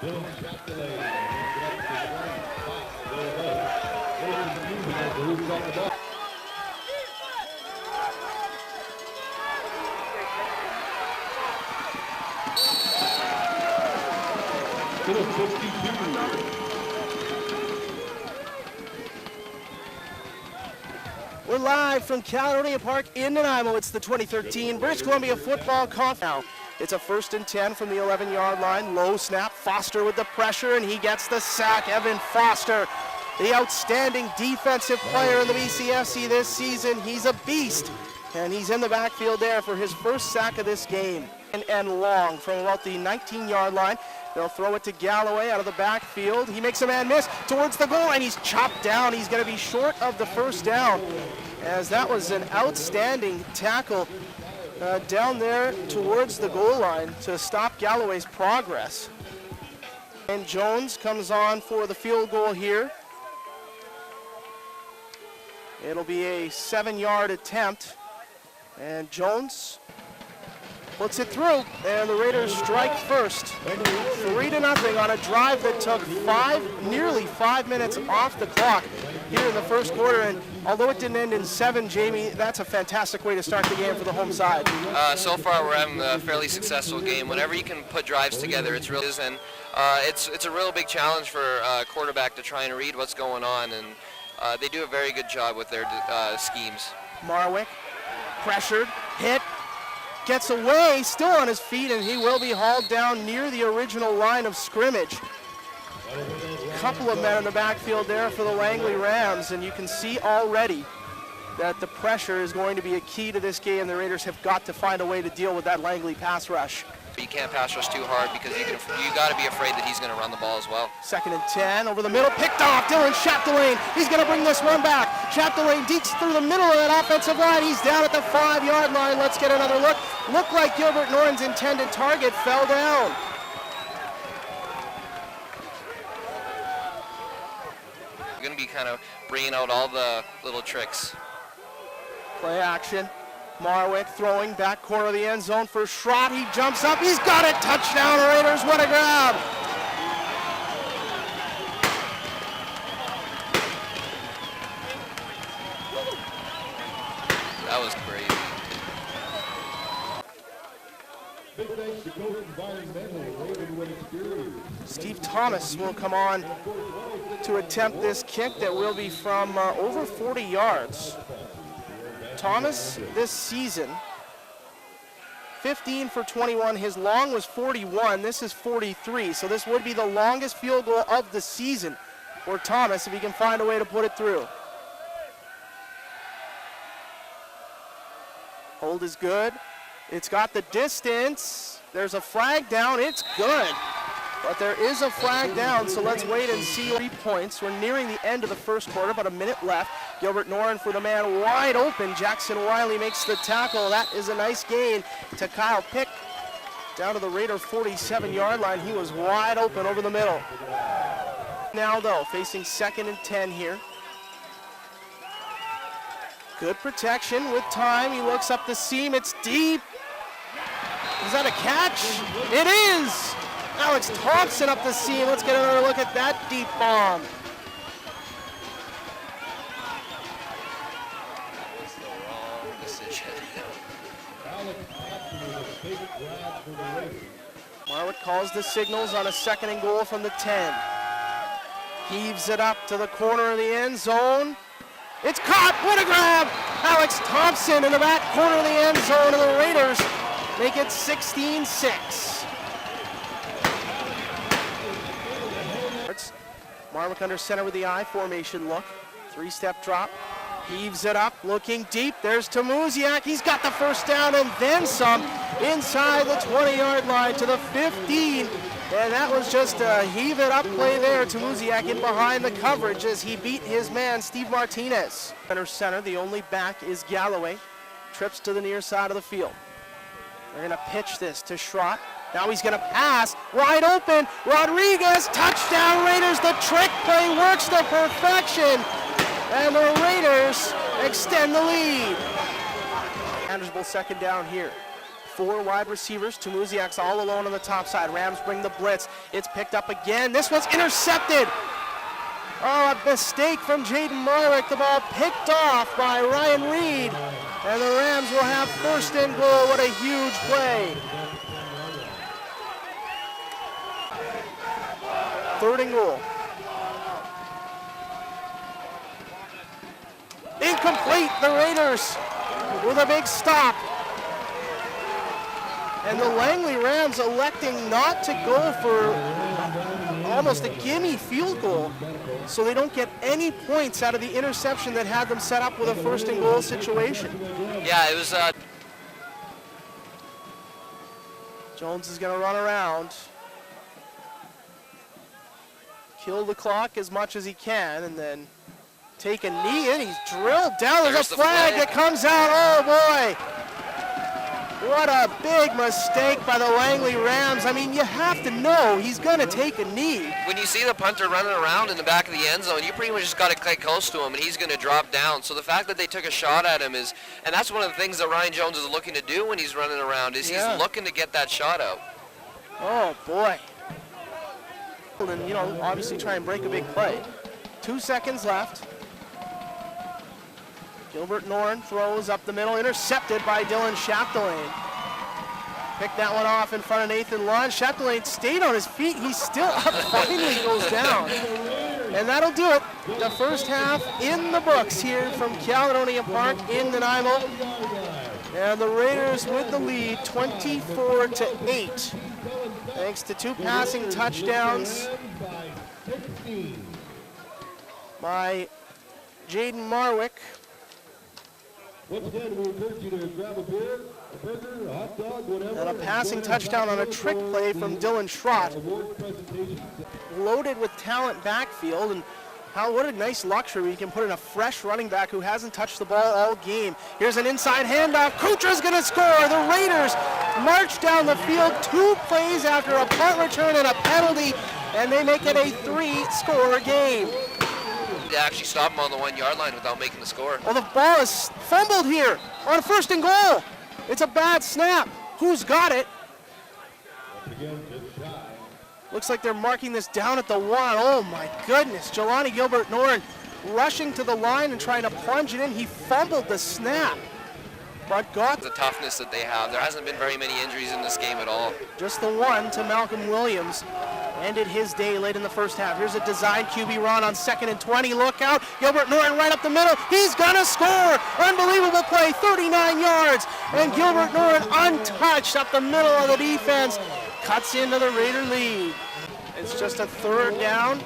We're live from Caledonia Park in Nanaimo. It's the 2013 British Columbia Football Conference. Now, it's a 1st and 10 from the 11-yard line. Low snap, Foster with the pressure, and he gets the sack. Evan Foster, the outstanding defensive player in the BCFC this season. He's a beast, and he's in the backfield there for his first sack of this game. And long from about the 19-yard line. They'll throw it to Galloway out of the backfield. He makes a man miss towards the goal, and he's chopped down. He's going to be short of the first down, as that was an outstanding tackle down there towards the goal line to stop Galloway's progress. And Jones comes on for the field goal here. It'll be a 7-yard attempt, and Jones puts it through, and the Raiders strike first. 3-0 on a drive that took nearly 5 minutes off the clock here in the first quarter. And although it didn't end in 7, Jamie, that's a fantastic way to start the game for the home side. So far, we're having a fairly successful game. Whenever you can put drives together, it's real. And it's a real big challenge for a quarterback to try and read what's going on, and they do a very good job with their schemes. Marwick, pressured, hit, gets away, still on his feet, and he will be hauled down near the original line of scrimmage. A couple of men in the backfield there for the Langley Rams, and you can see already that the pressure is going to be a key to this game. The Raiders have got to find a way to deal with that Langley pass rush. You can't pass rush too hard because you got to be afraid that he's going to run the ball as well. 2nd and 10, over the middle, picked off. Dylan Chapdelaine, he's going to bring this one back. Chapdelaine deeks through the middle of that offensive line. He's down at the 5-yard line. Let's get another look. Looked like Gilbert Noren's intended target fell down. We're going to be kind of bringing out all the little tricks. Play action. Marwick throwing back corner of the end zone for Schrott. He jumps up. He's got it. Touchdown, Raiders. What a grab. That was crazy. Steve Thomas will come on to attempt this kick that will be from over 40 yards. Thomas this season, 15 for 21. His long was 41. This is 43. So this would be the longest field goal of the season for Thomas if he can find a way to put it through. Hold is good. It's got the distance. There's a flag down. It's good. But there is a flag down, so let's wait and see. 3 points. We're nearing the end of the first quarter, about a minute left. Gilbert Noren for the man wide open. Jackson Wiley makes the tackle. That is a nice gain to Kyle Pick. Down to the Raider 47-yard line. He was wide open over the middle. Now, though, facing 2nd and 10 here. Good protection with time. He looks up the seam. It's deep. Is that a catch? It is! Alex Thompson up the seam. Let's get another look at that deep bomb. That was the wrong decision. Marwick calls the signals on a 2nd and goal from the 10. Heaves it up to the corner of the end zone. It's caught. What a grab! Alex Thompson in the back corner of the end zone, and the Raiders make it 16-6. Marwick under center with the I formation look. 3-step drop. Heaves it up, looking deep. There's Tamuziak. He's got the first down and then some inside the 20-yard line to the 15. And that was just a heave it up play there. Tamuziak in behind the coverage as he beat his man, Steve Martinez. Center, the only back is Galloway. Trips to the near side of the field. They're going to pitch this to Schrott. Now he's going to pass, wide open, Rodriguez, touchdown Raiders. The trick play works to perfection, and the Raiders extend the lead. Manageable 2nd down here. 4 wide receivers. Tumuziak's all alone on the top side. Rams bring the blitz. It's picked up again. This one's intercepted. Oh, a mistake from Jaden Marwick. The ball picked off by Ryan Reed. And the Rams will have first and goal. What a huge play. 3rd and goal. Incomplete. The Raiders with a big stop. And the Langley Rams electing not to go for almost a gimme field goal, so they don't get any points out of the interception that had them set up with a 1st and goal situation. Yeah, it was... Jones is going to run around, kill the clock as much as he can, and then take a knee, and he's drilled down. There's a flag that comes out. Oh, boy. What a big mistake by the Langley Rams. I mean, you have to know he's going to take a knee. When you see the punter running around in the back of the end zone, you pretty much just got to get close to him, and he's going to drop down. So the fact that they took a shot at him is, and that's one of the things that Ryan Jones is looking to do when he's running around, is he's looking to get that shot out. Oh, boy. And, obviously try and break a big play. 2 seconds left. Gilbert Norn throws up the middle, intercepted by Dylan Chapdelaine. Picked that one off in front of Nathan Lund. Chapdelaine stayed on his feet. He's still up, finally goes down. And that'll do it. The first half in the books here from Caledonia Park in Nanaimo. And the Raiders with the lead, 24-8. Thanks to 2 passing touchdowns by Jaden Marwick. Once again, we encourage you to grab a beer, a burger, a hot dog, whatever. And a passing touchdown on a trick play from Dylan Schrott. Loaded with talent backfield, and what a nice luxury you can put in a fresh running back who hasn't touched the ball all game. Here's an inside handoff. Kutra's going to score. The Raiders march down the field 2 plays after a punt return and a penalty, and they make it a 3-score game. They actually stop him on the 1-yard line without making the score. Well, the ball is fumbled here on 1st and goal. It's a bad snap. Who's got it? Looks like they're marking this down at the 1. Oh my goodness. Jelani Gilbert Norn rushing to the line and trying to plunge it in. He fumbled the snap, but got the toughness that they have. There hasn't been very many injuries in this game at all. Just the one to Malcolm Williams. Ended his day late in the first half. Here's a designed QB run on 2nd and 20. Look out. Gilbert Norton right up the middle. He's going to score. Unbelievable play. 39 yards. And Gilbert Norton untouched up the middle of the defense. Cuts into the Raider lead. It's just a 3rd down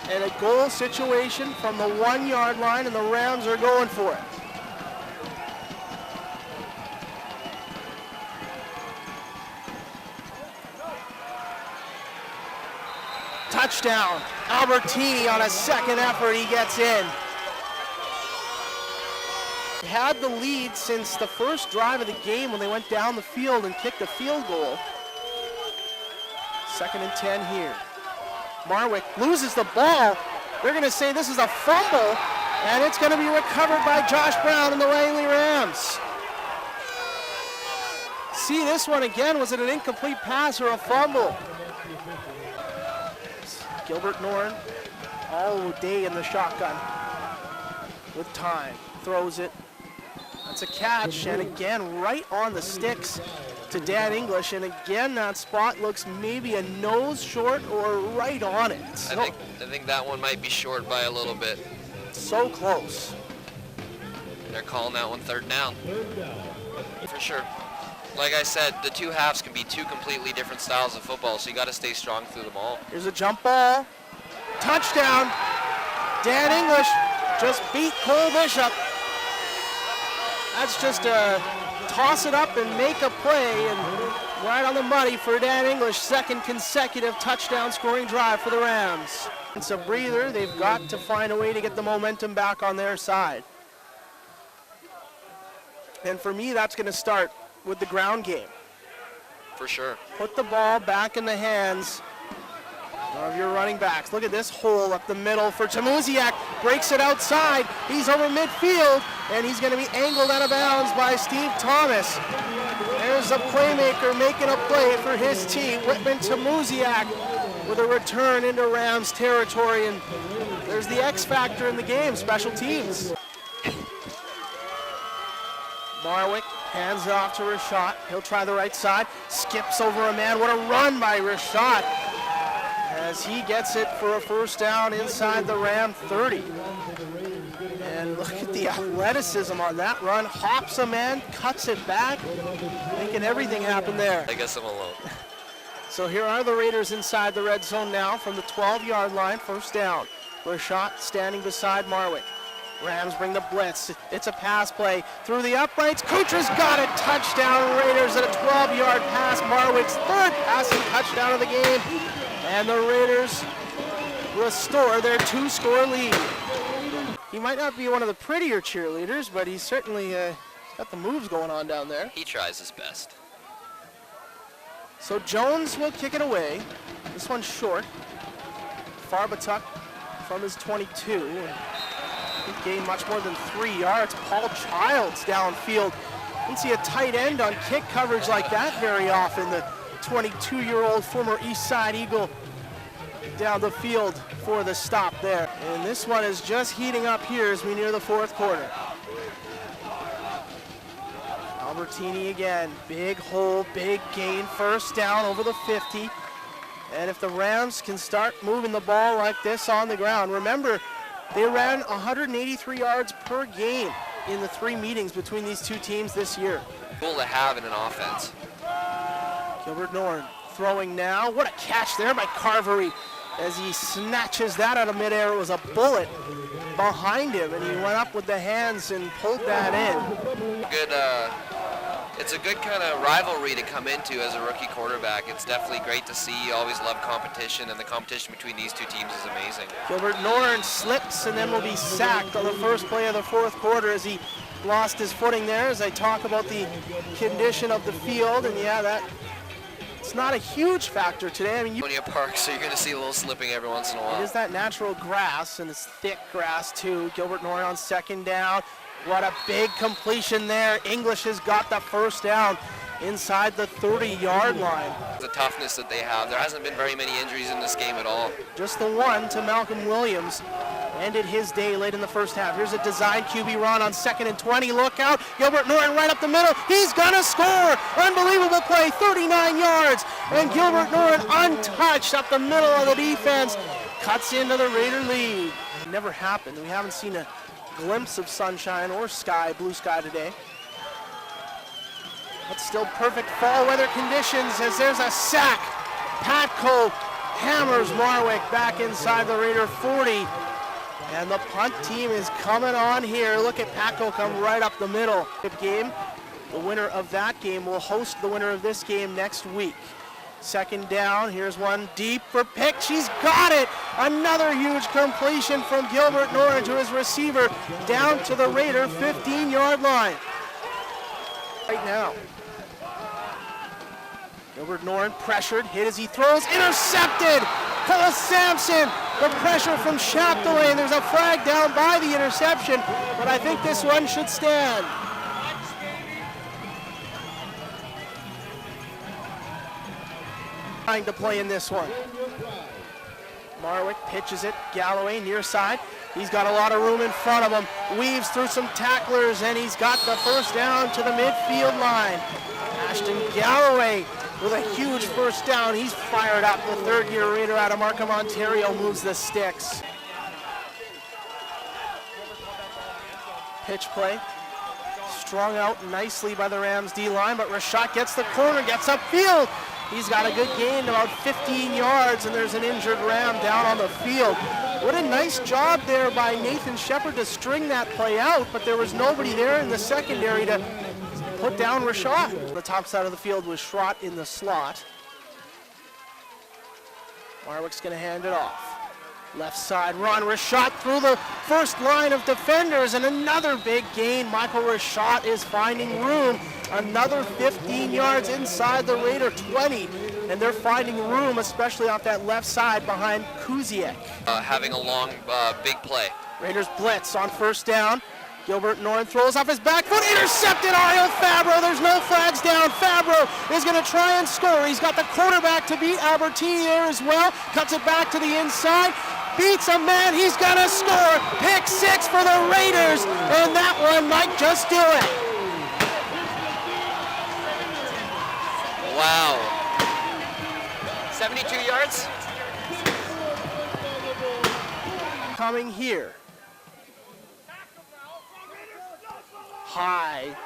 and a goal situation from the 1-yard line, and the Rams are going for it. Touchdown. Albertini on a 2nd effort. He gets in. They had the lead since the first drive of the game when they went down the field and kicked a field goal. 2nd and 10 here. Marwick loses the ball. They're going to say this is a fumble, and it's going to be recovered by Josh Brown and the Langley Rams. See this one again. Was it an incomplete pass or a fumble? Gilbert Norn all day in the shotgun with time. Throws it. That's a catch, and again right on the sticks to Dan English, and again that spot looks maybe a nose short or right on it. I think that one might be short by a little bit. So close. They're calling that one 3rd down. For sure. Like I said, the 2 halves can be 2 completely different styles of football, so you got to stay strong through them all. Here's a jump ball. Touchdown. Dan English just beat Cole Bishop. That's just a toss it up and make a play, and right on the money for Dan English. 2nd consecutive touchdown scoring drive for the Rams. It's a breather. They've got to find a way to get the momentum back on their side. And for me, that's going to start with the ground game. For sure. Put the ball back in the hands One of your running backs. Look at this hole up the middle for Tamuziak. Breaks it outside. He's over midfield, and he's going to be angled out of bounds by Steve Thomas. There's a playmaker making a play for his team. Whitman Tamuziak with a return into Rams territory, and there's the X factor in the game, special teams. Marwick hands it off to Rashad. He'll try the right side, skips over a man. What a run by Rashad as he gets it for a first down inside the Ram 30. And look at the athleticism on that run. Hops a man, cuts it back, making everything happen there. I guess I'm alone. So here are the Raiders inside the red zone now from the 12-yard line, first down. Rashad standing beside Marwick. Rams bring the blitz. It's a pass play through the uprights. Kuchar's got it. Touchdown Raiders at a 12-yard pass. Marwick's third passing touchdown of the game. And the Raiders restore their 2-score lead. He might not be one of the prettier cheerleaders, but he's certainly got the moves going on down there. He tries his best. So Jones will kick it away. This one's short. Farbatuk from his 22. He gained much more than 3 yards. Paul Childs downfield. Didn't see a tight end on kick coverage like that very often. The 22-year-old former East Side Eagle down the field for the stop there. And this one is just heating up here as we near the fourth quarter. Albertini again, big hole, big gain, first down over the 50. And if the Rams can start moving the ball like this on the ground, remember, they ran 183 yards per game in the 3 meetings between these two teams this year. Cool to have in an offense. Gilbert Norn throwing now. What a catch there by Carvery as he snatches that out of midair. It was a bullet behind him, and he went up with the hands and pulled that in. Good. It's a good kind of rivalry to come into as a rookie quarterback. It's definitely great to see. You always love competition, and the competition between these two teams is amazing. Gilbert Norn slips and then will be sacked on the first play of the fourth quarter as he lost his footing there as I talk about the condition of the field. And yeah, it's not a huge factor today. I mean, Park, so you're going to see a little slipping every once in a while. It is that natural grass, and it's thick grass too. Gilbert Norn on second down. What a big completion there. English has got the first down inside the 30-yard line. The toughness that they have. There hasn't been very many injuries in this game at all. Just the one to Malcolm Williams. Ended his day late in the first half. Here's a design QB run on 2nd and 20. Look out. Gilbert Norton right up the middle. He's going to score. Unbelievable play. 39 yards. And Gilbert Norton untouched up the middle of the defense. Cuts into the Raider lead. Never happened. We haven't seen a glimpse of sunshine or blue sky today. But still perfect fall weather conditions as there's a sack. Patco hammers Marwick back inside the Raider 40. And the punt team is coming on here. Look at Patco come right up the middle. Good game. The winner of that game will host the winner of this game next week. Second down, here's one deep for Pick. She's got it! Another huge completion from Gilbert Norton to his receiver down to the Raider 15-yard line. Right now. Gilbert Norton pressured, hit as he throws, intercepted! Cole Sampson, the pressure from Chapdelaine, and there's a flag down by the interception, but I think this one should stand. Trying to play in this one. Marwick pitches it, Galloway near side. He's got a lot of room in front of him, weaves through some tacklers, and he's got the first down to the midfield line. Ashton Galloway with a huge first down. He's fired up. The third-year Raider out of Markham, Ontario moves the sticks. Pitch play. Strung out nicely by the Rams D-line, but Rashad gets the corner, gets upfield. He's got a good gain, about 15 yards, and there's an injured Ram down on the field. What a nice job there by Nathan Shepard to string that play out, but there was nobody there in the secondary to put down Rashad. The top side of the field was Schrott in the slot. Marwick's going to hand it off. Left side run, Rashad through the first line of defenders, and another big gain. Michael Rashad is finding room. Another 15 yards inside the Raider 20, and they're finding room, especially off that left side behind Kuziak. Having a long, big play. Raiders blitz on first down. Gilbert Norn throws off his back foot, intercepted. Ariel Fabro, there's no flags down. Fabro is going to try and score. He's got the quarterback to beat Albertini there as well. Cuts it back to the inside, beats a man, he's going to score. Pick six for the Raiders, and that one might just do it. Wow. 72 yards? Coming here. High.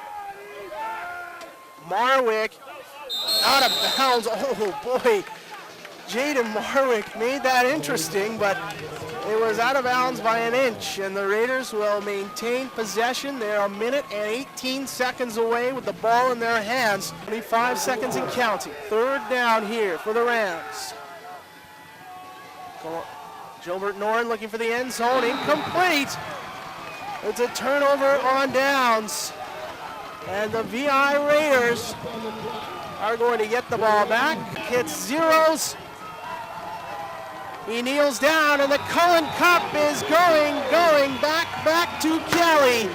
Marwick out of bounds. Oh boy. Jaden Marwick made that interesting, but it was out of bounds by an inch, and the Raiders will maintain possession. They're a minute and 18 seconds away with the ball in their hands. 25 seconds and counting. Third down here for the Rams. Gilbert Norn looking for the end zone. Incomplete. It's a turnover on downs, and the VI Raiders are going to get the ball back. Hits zeros. He kneels down, and the Cullen Cup is going back to Kelly.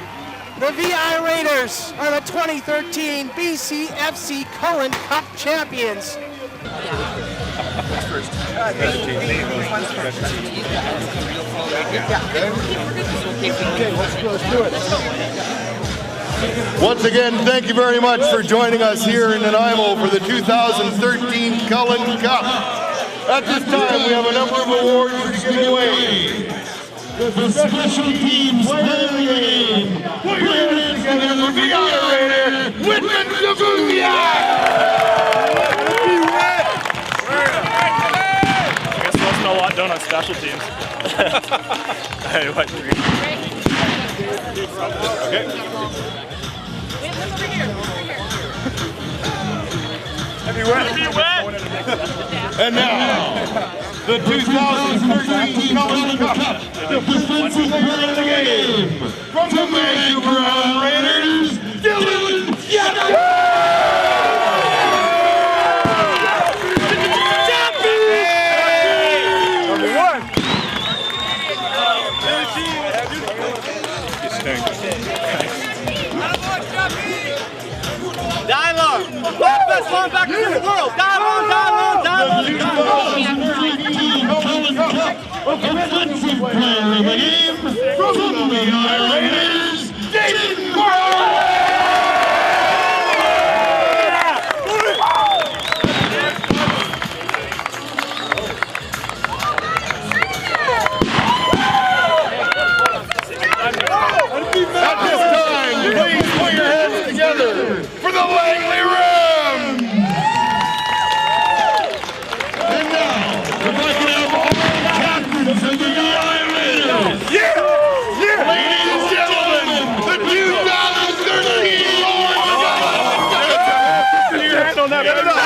The VI Raiders are the 2013 BCFC Cullen Cup champions. Once again, thank you very much for joining us here in Nanaimo for the 2013 Cullen Cup. At this time, we have a number of awards to give away. The special teams player of the game. Put your hands together for VI Raider, Whitman Zabuziak! I guess there wasn't a lot done on special teams. Hey, what? Okay. And now, the 2013 Cullen Cup. The defensive player of the game from the Vancouver Raiders, Dylan Yadler! Dialogue! Best linebacker in the world! Dialogue! A defensive player of the game from the VI Raiders, Jaden At this time, please put your hands together for the Langley Rams! And now, if I can have all captains of the VI Raiders. Ladies and gentlemen, the 2013 Lord. Your hand on that.